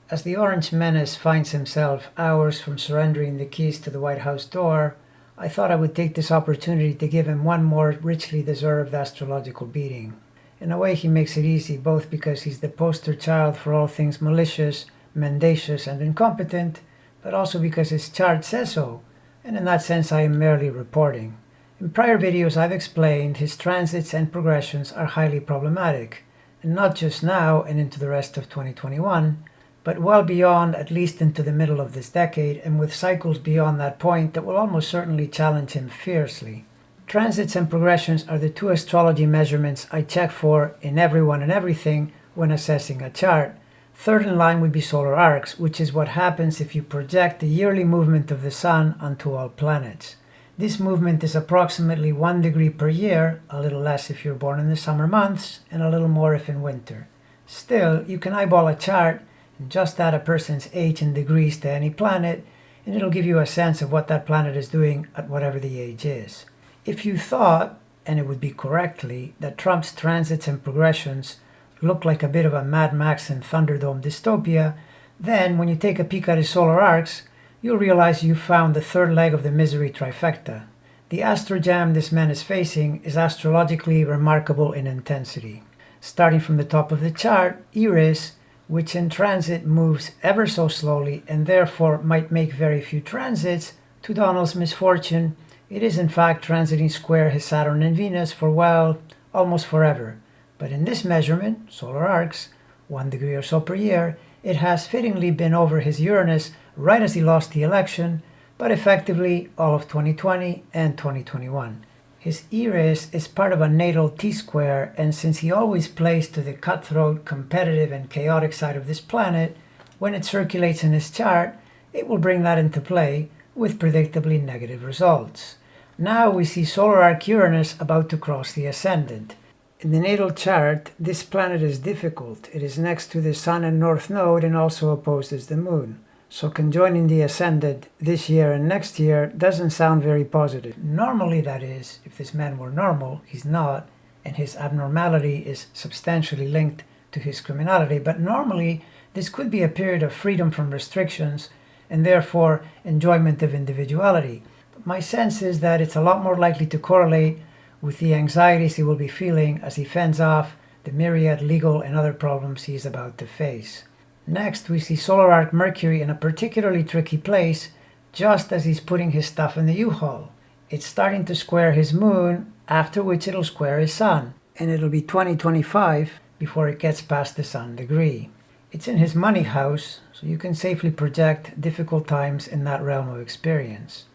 As the Orange Menace finds himself hours from surrendering the keys to the White House door, I thought I would take this opportunity to give him one more richly deserved astrological beating. In a way, he makes it easy, both because he's the poster child for all things malicious, mendacious, and incompetent, but also because his chart says so, and in that sense I am merely reporting. In prior videos I've explained his transits and progressions are highly problematic, and not just now and into the rest of 2021, but well beyond, at least into the middle of this decade, and with cycles beyond that point that will almost certainly challenge him fiercely. Transits and progressions are the two astrology measurements I check for in everyone and everything when assessing a chart. Third in line would be solar arcs, which is what happens if you project the yearly movement of the sun onto all planets. This movement is approximately 1 degree per year, a little less if you're born in the summer months, and a little more if in winter. Still, you can eyeball a chart and just add a person's age in degrees to any planet, and it'll give you a sense of what that planet is doing at whatever the age is. If you thought, and it would be correctly, that Trump's transits and progressions look like a bit of a Mad Max and Thunderdome dystopia, then when you take a peek at his solar arcs, you'll realize you've found the third leg of the misery trifecta. The astrojam this man is facing is astrologically remarkable in intensity. Starting from the top of the chart, Eris, which in transit moves ever so slowly and therefore might make very few transits, to Donald's misfortune, it is in fact transiting square his Saturn and Venus for, well, almost forever. But in this measurement, solar arcs, 1 degree or so per year, it has fittingly been over his Uranus right as he lost the election, but effectively all of 2020 and 2021. His Eris is part of a natal T-square, and since he always plays to the cutthroat, competitive, and chaotic side of this planet, when it circulates in his chart, it will bring that into play with predictably negative results. Now we see solar arc Uranus about to cross the Ascendant. In the natal chart, this planet is difficult. It is next to the Sun and North Node and also opposes the Moon. So conjoining the Ascendant this year and next year doesn't sound very positive. Normally, that is, if this man were normal, he's not, and his abnormality is substantially linked to his criminality, but normally this could be a period of freedom from restrictions and therefore enjoyment of individuality. But my sense is that it's a lot more likely to correlate with the anxieties he will be feeling as he fends off the myriad legal and other problems he is about to face. Next, we see solar arc Mercury in a particularly tricky place just as he's putting his stuff in the U-Haul. It's starting to square his moon, after which it'll square his sun, and it'll be 2025 before it gets past the sun degree. It's in his money house, so you can safely project difficult times in that realm of experience.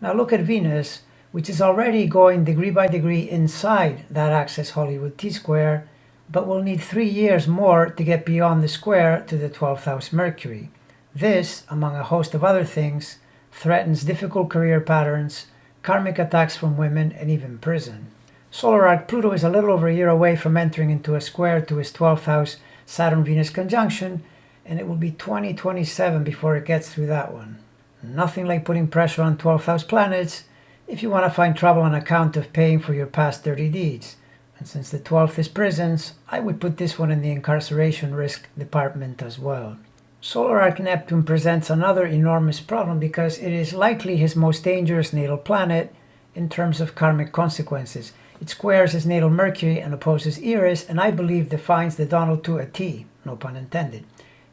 Now look at Venus, which is already going degree by degree inside that Access Hollywood T-square, but will need 3 years more to get beyond the square to the 12th house Mercury. This, among a host of other things, threatens difficult career patterns, karmic attacks from women, and even prison. Solar arc Pluto is a little over a year away from entering into a square to his 12th house Saturn-Venus conjunction, and it will be 2027 before it gets through that one. Nothing like putting pressure on 12th house planets if you want to find trouble on account of paying for your past dirty deeds. And since the 12th is prisons, I would put this one in the incarceration risk department as well. Solar arc Neptune presents another enormous problem because it is likely his most dangerous natal planet in terms of karmic consequences. It squares his natal Mercury and opposes Eris, and I believe defines the Donald to a T, no pun intended.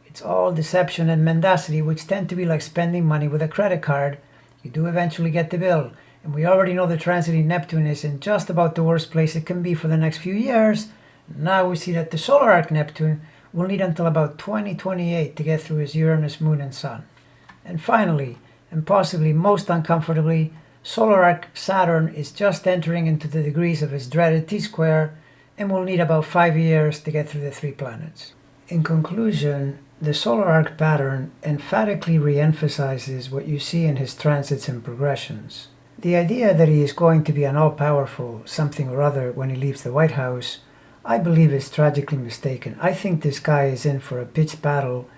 It's all deception and mendacity, which tend to be like spending money with a credit card. You do eventually get the bill. And we already know the transiting Neptune is in just about the worst place it can be for the next few years. Now we see that the solar arc Neptune will need until about 2028 to get through his Uranus, Moon, and Sun. And finally, and possibly most uncomfortably, solar arc Saturn is just entering into the degrees of his dreaded T-square and will need about 5 years to get through the 3 planets. In conclusion, the solar arc pattern emphatically re-emphasizes what you see in his transits and progressions. The idea that he is going to be an all-powerful something or other when he leaves the White House, I believe is tragically mistaken. I think this guy is in for a pitched battle,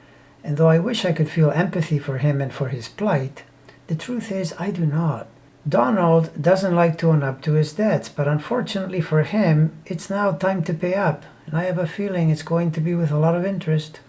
and though I wish I could feel empathy for him and for his plight, the truth is I do not. Donald doesn't like to own up to his debts, but unfortunately for him, it's now time to pay up, and I have a feeling it's going to be with a lot of interest.